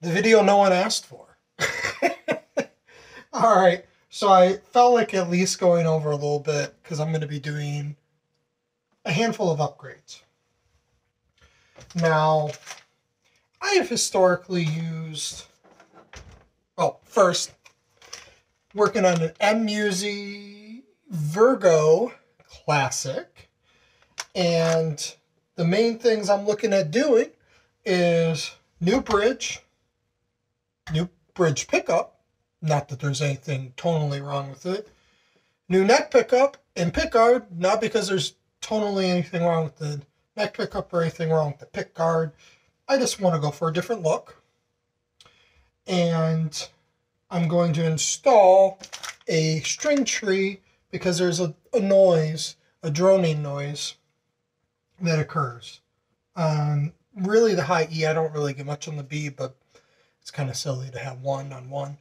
The video no one asked for. All right, so I felt like at least going over a little bit because I'm going to be doing a handful of upgrades. Now, I have historically used, well, first, working on an Musi Virgo Classic, and the main things I'm looking at doing is new bridge pickup, not that there's anything tonally wrong with it, new neck pickup, and pickguard, not because there's tonally anything wrong with the neck pickup or anything wrong with the pickguard. I just want to go for a different look. And I'm going to install a string tree because there's a noise, a droning noise that occurs. Really the high E, I don't really get much on the B, but it's kind of silly to have one on one.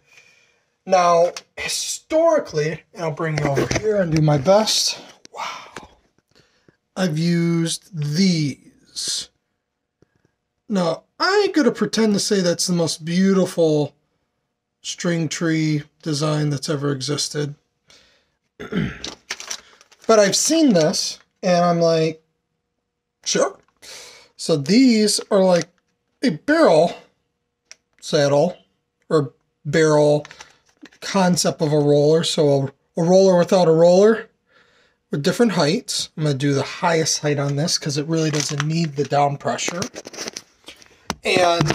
Now, historically, and I'll bring you over here and do my best. Wow. I've used these. Now, I ain't going to pretend to say that's the most beautiful string tree design that's ever existed. But I've seen this, and I'm like, sure. So these are like a barrel saddle, or barrel concept of a roller. So a roller without a roller with different heights. I'm going to do the highest height on this because it really doesn't need the down pressure. And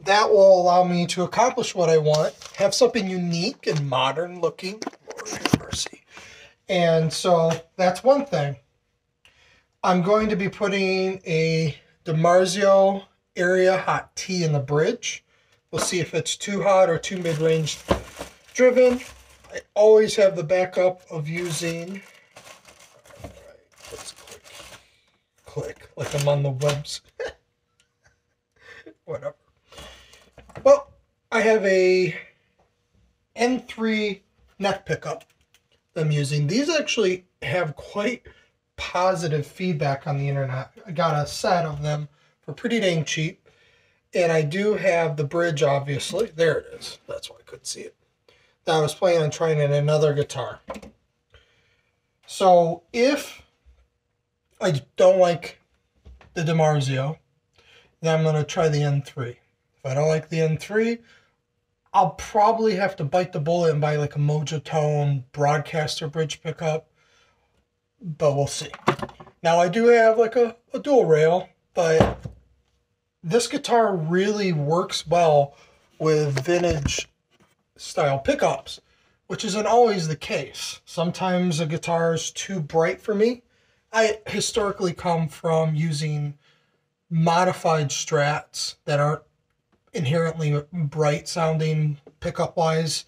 that will allow me to accomplish what I want, have something unique and modern looking. Lord have mercy. And so that's one thing. I'm going to be putting a Dimarzio Area Hot T in the bridge. We'll see if it's too hot or too mid-range driven. I always have the backup of using, all right, let's click like I'm on the webs. Whatever. Well, I have a N3 neck pickup that I'm using. These actually have quite positive feedback on the internet. I got a set of them for pretty dang cheap. And I do have the bridge, obviously. There it is. That's why I couldn't see it. That I was planning on trying in another guitar. So if I don't like the Dimarzio, then I'm going to try the N3. If I don't like the N3, I'll probably have to bite the bullet and buy like a Mojo Tone broadcaster bridge pickup. But we'll see. Now I do have like a dual rail, but this guitar really works well with vintage style pickups, which isn't always the case. Sometimes a guitar is too bright for me. I historically come from using modified Strats that aren't inherently bright sounding pickup wise,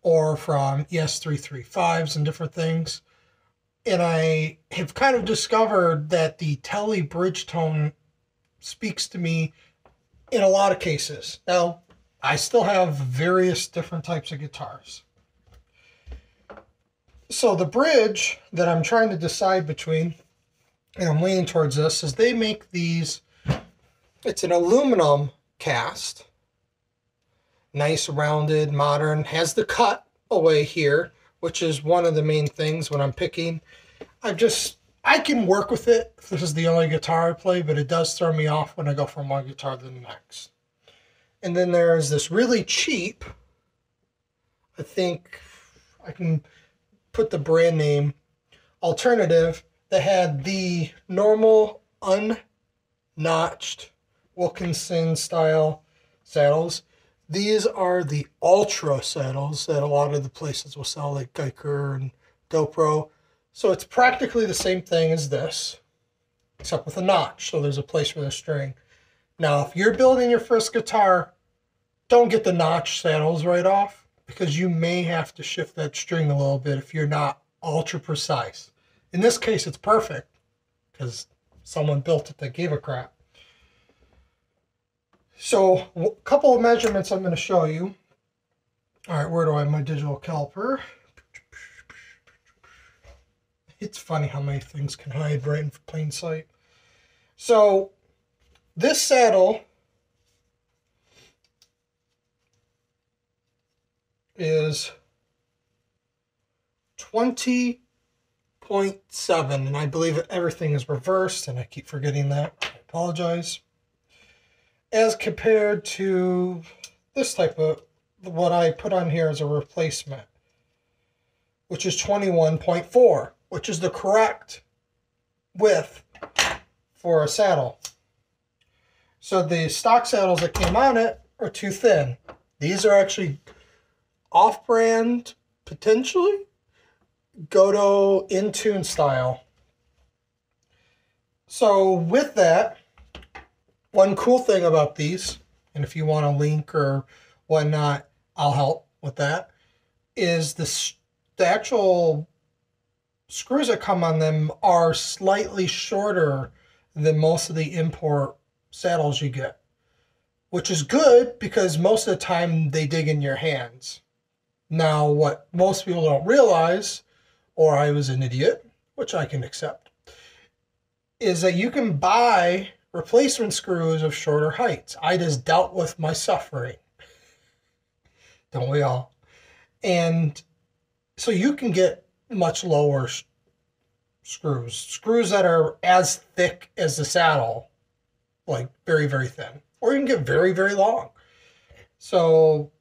or from ES335s and different things. And I have kind of discovered that the Tele bridge tone speaks to me in a lot of cases. Now, I still have various different types of guitars. So the bridge that I'm trying to decide between, and I'm leaning towards this, is they make these, it's an aluminum cast. Nice, rounded, modern, has the cut away here, which is one of the main things when I'm picking. I can work with it if this is the only guitar I play, but it does throw me off when I go from one guitar to the next. And then there's this really cheap, I think I can put the brand name, alternative, that had the normal unnotched Wilkinson style saddles. These are the Ultra saddles that a lot of the places will sell, like Geiger and GoPro. So it's practically the same thing as this, except with a notch. So there's a place for the string. Now, if you're building your first guitar, don't get the notch saddles right off, because you may have to shift that string a little bit if you're not ultra precise. In this case, it's perfect because someone built it that gave a crap. So a couple of measurements I'm going to show you. All right, where do I have my digital caliper? It's funny how many things can hide right in plain sight. So this saddle is 20.7, and I believe everything is reversed, and I keep forgetting that. I apologize. As compared to this type of, what I put on here as a replacement, which is 21.4, which is the correct width for a saddle. So the stock saddles that came on it are too thin. These are actually off-brand, potentially, Goto in-tune style. So with that, one cool thing about these, and if you want a link or whatnot, I'll help with that, is the actual screws that come on them are slightly shorter than most of the import saddles you get, which is good because most of the time they dig in your hands. Now, what most people don't realize, or I was an idiot, which I can accept, is that you can buy replacement screws of shorter heights. I just dealt with my suffering. Don't we all? And so you can get much lower screws that are as thick as the saddle, like very, very thin, or you can get very, very long. So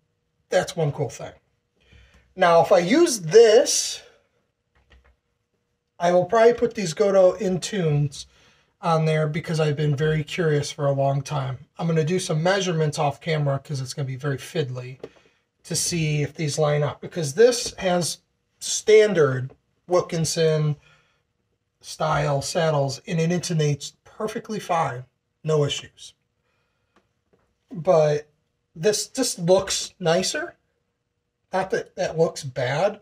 that's one cool thing. Now, if I use this, I will probably put these Goto in-tunes on there because I've been very curious for a long time. I'm going to do some measurements off camera because it's going to be very fiddly to see if these line up, because this has standard Wilkinson style saddles and it intonates perfectly fine, no issues. But this just looks nicer. Not that that looks bad.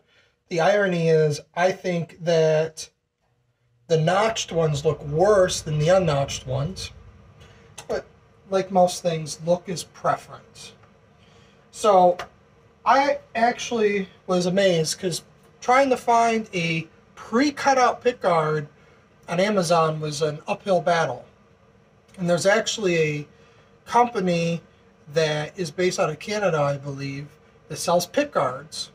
The irony is, I think that the notched ones look worse than the unnotched ones. But like most things, look is preference. So I actually was amazed because trying to find a pre-cut out pickguard on Amazon was an uphill battle. And there's actually a company that is based out of Canada, I believe, that sells pickguards.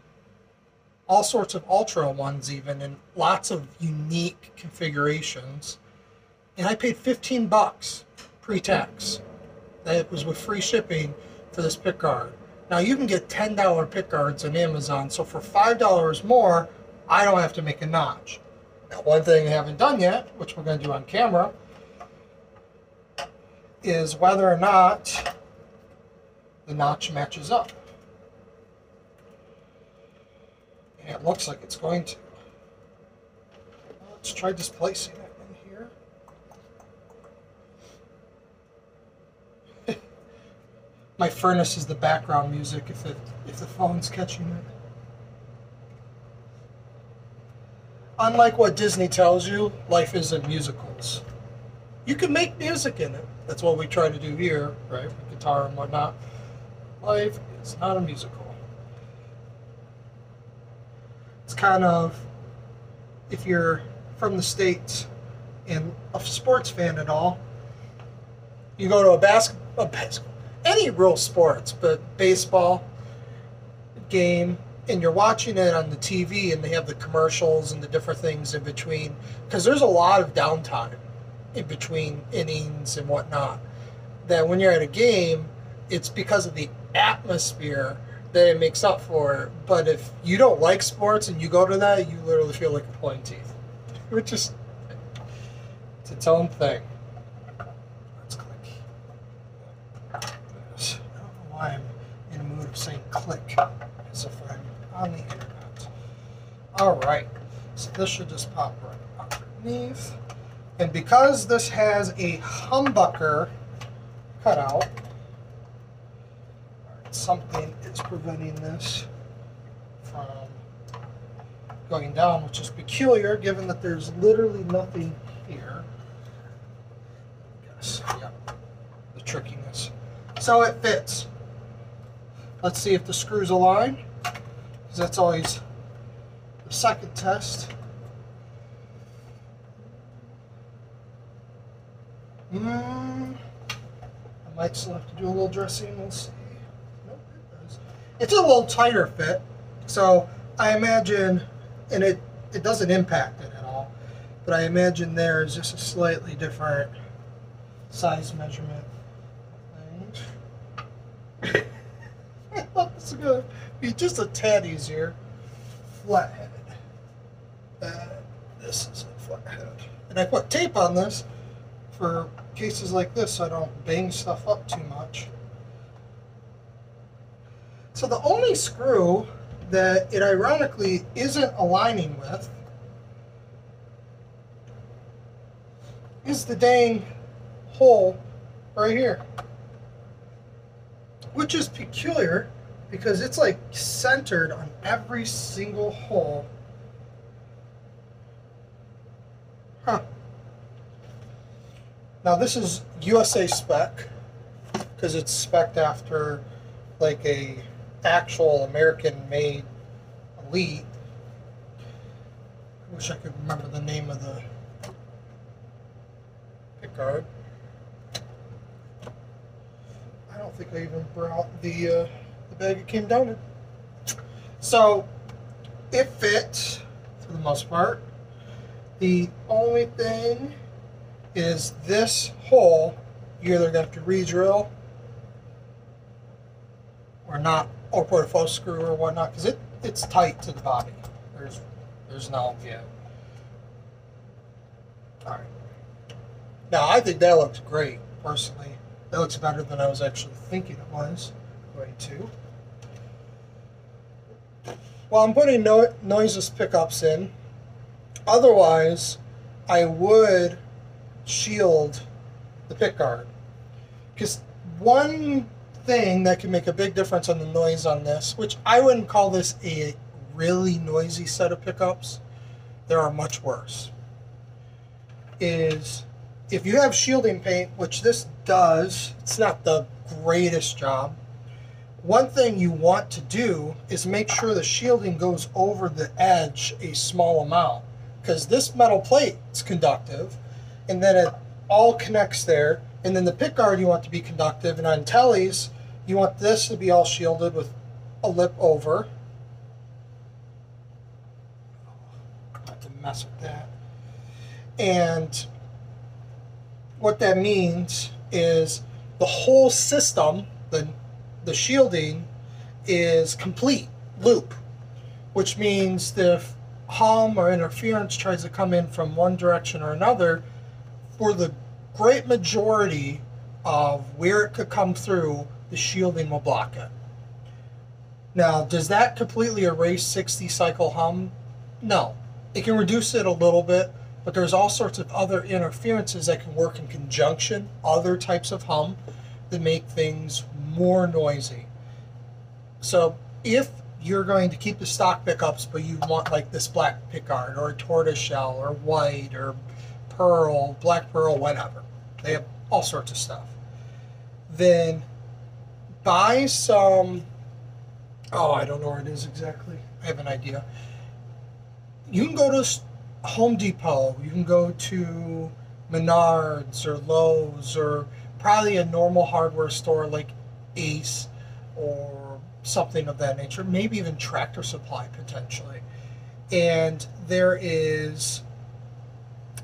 All sorts of ultra ones even, and lots of unique configurations. And I paid 15 bucks pre-tax. That was with free shipping for this pickguard. Now you can get $10 pickguards on Amazon, so for $5 more, I don't have to make a notch. Now, one thing I haven't done yet, which we're going to do on camera, is whether or not the notch matches up. And it looks like it's going to. Let's try displacing it in here. My furnace is the background music if the phone's catching it. Unlike what Disney tells you, life isn't musicals. You can make music in it. That's what we try to do here, right? With guitar and whatnot. Life is not a musical. It's kind of, if you're from the States and a sports fan at all, you go to a basketball, any real sports, but baseball game, and you're watching it on the TV and they have the commercials and the different things in between, because there's a lot of downtime in between innings and whatnot, that when you're at a game, it's because of the atmosphere that it makes up for. But if you don't like sports and you go to that, you literally feel like you're pulling teeth. Which is, it's its own thing. Let's click. I don't know why I'm in a mood of saying click, as if I'm on the internet. Alright, so this should just pop right underneath. And because this has a humbucker cutout, something is preventing this from going down, which is peculiar given that there's literally nothing here. I guess, yeah, the trickiness. So it fits. Let's see if the screws align, because that's always the second test. I might still have to do a little dressing, we'll see. Nope, it does. It's a little tighter fit, So I imagine, and it doesn't impact it at all, but I imagine there is just a slightly different size measurement. This is going to be just a tad easier. Flat-headed. This is a flat-headed. And I put tape on this for cases like this so I don't bang stuff up too much. So the only screw that it ironically isn't aligning with is the dang hole right here, which is peculiar because it's like centered on every single hole. Huh. Now this is USA spec because it's spec'd after like a actual American made Elite. I wish I could remember the name of the pickguard. I don't think I even brought the bag it came down in. So it fits for the most part. The only thing is this hole you're either going to have to re-drill or not, or put a faux screw or whatnot, because it's tight to the body. There's no give. All right. Now I think that looks great personally. That looks better than I was actually thinking it was going to. Well, I'm putting noiseless pickups in. Otherwise, I would shield the pickguard. Because one thing that can make a big difference on the noise on this, which I wouldn't call this a really noisy set of pickups, there are much worse, is if you have shielding paint, which this does, it's not the greatest job. One thing you want to do is make sure the shielding goes over the edge a small amount, because this metal plate is conductive, and then it all connects there, and then the pickguard you want to be conductive, and on tellies you want this to be all shielded with a lip over. Not to mess with that. And what that means is the whole system, the shielding, is complete loop, which means that if hum or interference tries to come in from one direction or another, for the great majority of where it could come through, the shielding will block it. Now, does that completely erase 60 cycle hum? No. It can reduce it a little bit, but there's all sorts of other interferences that can work in conjunction, other types of hum, that make things more noisy. So if you're going to keep the stock pickups, but you want like this black pickguard or a tortoiseshell or white or pearl, black pearl, whatever, they have all sorts of stuff, then buy some, oh, I don't know where it is exactly, I have an idea. You can go to Home Depot, you can go to Menards or Lowe's, or probably a normal hardware store like Ace or something of that nature, maybe even Tractor Supply potentially. And there is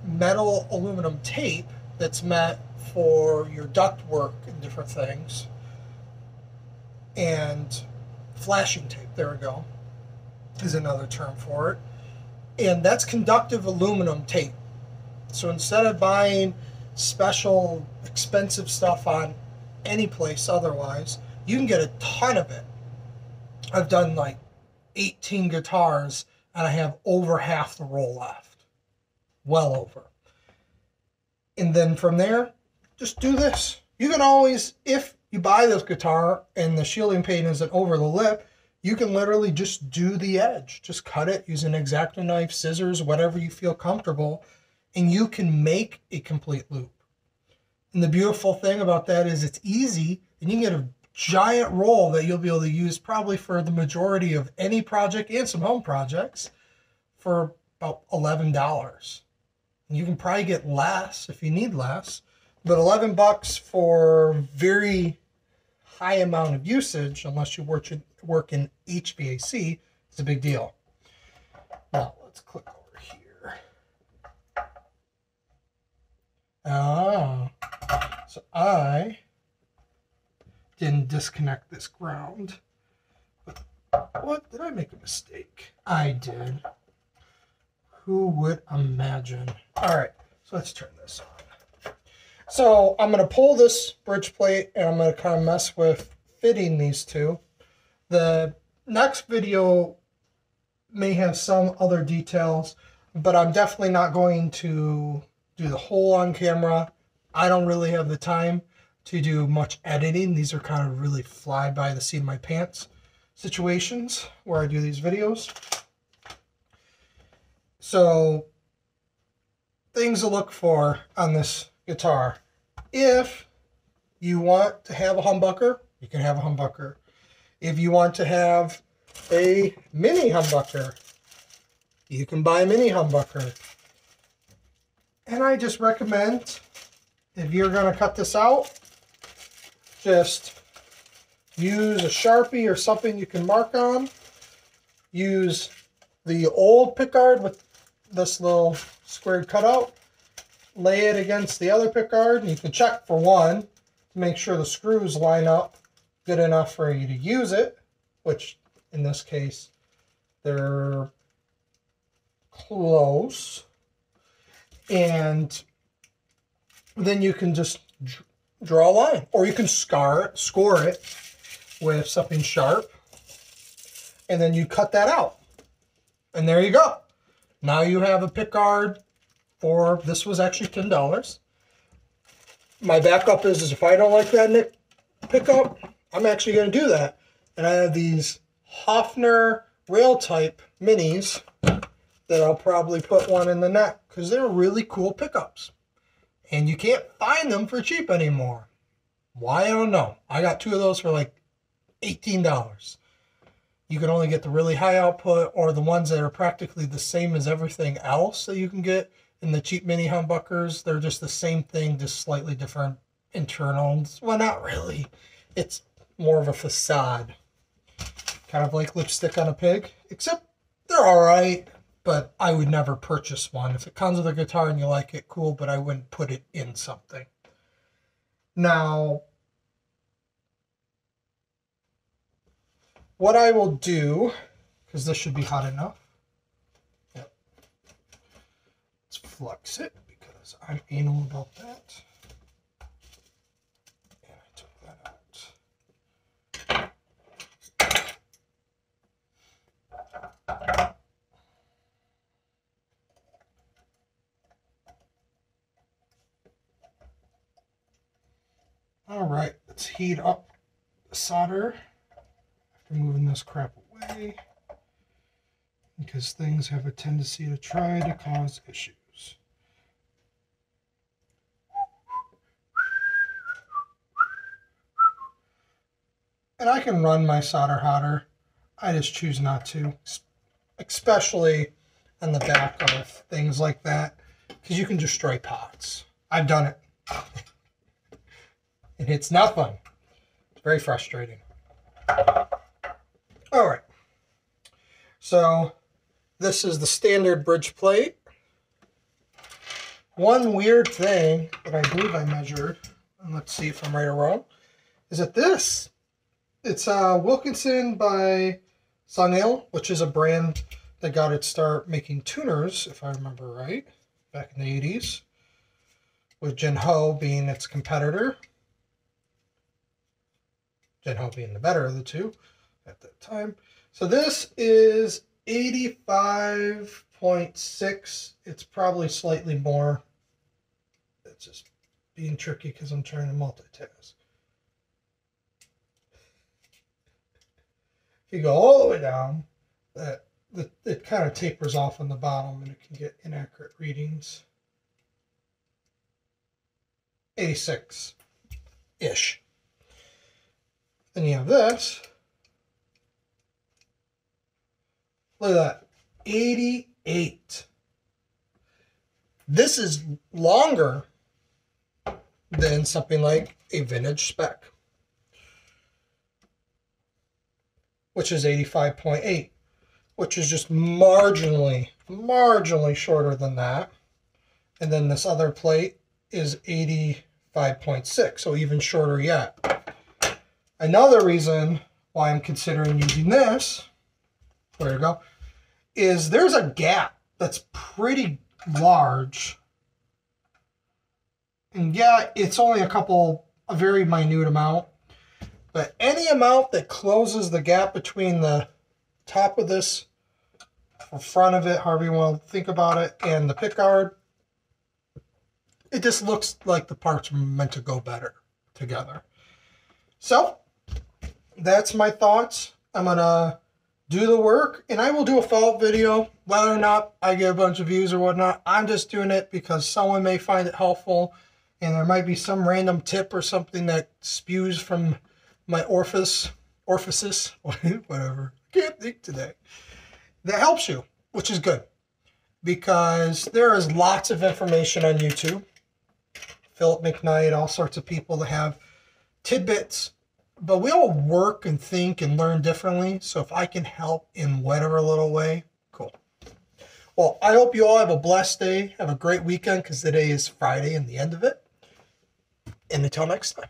metal aluminum tape that's meant for your duct work and different things. And flashing tape, there we go, is another term for it. And that's conductive aluminum tape. So instead of buying special expensive stuff on any place otherwise, you can get a ton of it. I've done like 18 guitars and I have over half the roll left. Well over. And then from there, just do this. You can always, if you buy this guitar and the shielding paint isn't over the lip, you can literally just do the edge. Just cut it using an X-Acto knife, scissors, whatever you feel comfortable, and you can make a complete loop. And the beautiful thing about that is it's easy, and you can get a giant roll that you'll be able to use probably for the majority of any project and some home projects for about $11. And you can probably get less if you need less, but $11 for very high amount of usage, unless you work in HVAC, It's a big deal. Now, let's click over here. Ah, so I didn't disconnect this ground. But what? Did I make a mistake? I did. Who would imagine? All right, so let's turn this on. So I'm going to pull this bridge plate and I'm going to kind of mess with fitting these two. The next video may have some other details, but I'm definitely not going to do the whole on camera. I don't really have the time to do much editing. These are kind of really fly by the seat of my pants situations where I do these videos. So, things to look for on this guitar. If you want to have a humbucker, you can have a humbucker. If you want to have a mini humbucker, you can buy a mini humbucker. And I just recommend, if you're going to cut this out, just use a Sharpie or something you can mark on. Use the old pickguard with this little squared cutout. Lay it against the other pickguard, and you can check for one to make sure the screws line up good enough for you to use it, which in this case they're close. And then you can just draw a line, or you can score it with something sharp, and then you cut that out. And there you go. Now you have a pickguard for, this was actually $10. My backup is if I don't like that pickup, I'm actually going to do that. And I have these Hofner rail type minis that I'll probably put one in the neck because they're really cool pickups. And you can't find them for cheap anymore. Why, I don't know. I got two of those for like $18. You can only get the really high output or the ones that are practically the same as everything else that you can get in the cheap mini humbuckers. They're just the same thing, just slightly different internals. Well, not really. It's more of a facade. Kind of like lipstick on a pig, except they're all right, but I would never purchase one. If it comes with a guitar and you like it, cool, but I wouldn't put it in something. Now, what I will do, because this should be hot enough. Yep. Let's flux it because I'm anal about that. And I took that out. All right, let's heat up the solder. Moving this crap away because things have a tendency to try to cause issues. And I can run my solder hotter. I just choose not to, especially on the back of things like that, because you can destroy pots. I've done it. And it's not fun. It's very frustrating. All right, so this is the standard bridge plate. One weird thing that I believe I measured, and let's see if I'm right or wrong, is that this, it's Wilkinson by Sunil, which is a brand that got its start making tuners, if I remember right, back in the 80s, with Jinho being its competitor. Jinho being the better of the two at that time. So this is 85.6. It's probably slightly more. It's just being tricky because I'm trying to multitask. If you go all the way down, it kind of tapers off on the bottom and it can get inaccurate readings. 86-ish. Then you have this. Look at that. 88. This is longer than something like a vintage spec, which is 85.8. which is just marginally shorter than that. And then this other plate is 85.6, so even shorter yet. Another reason why I'm considering using this, there you go, is there's a gap that's pretty large. And yeah, it's only a very minute amount, but any amount that closes the gap between the top of this, or front of it, however you want to think about it, and the pickguard, it just looks like the parts are meant to go better together. So that's my thoughts. I'm gonna do the work, and I will do a follow-up video. Whether or not I get a bunch of views or whatnot, I'm just doing it because someone may find it helpful, and there might be some random tip or something that spews from my orifices, whatever, can't think today, that helps you, which is good, because there is lots of information on YouTube. Philip McKnight, all sorts of people that have tidbits, but we all work and think and learn differently. So if I can help in whatever little way, cool. Well, I hope you all have a blessed day. Have a great weekend, because today is Friday and the end of it. And until next time.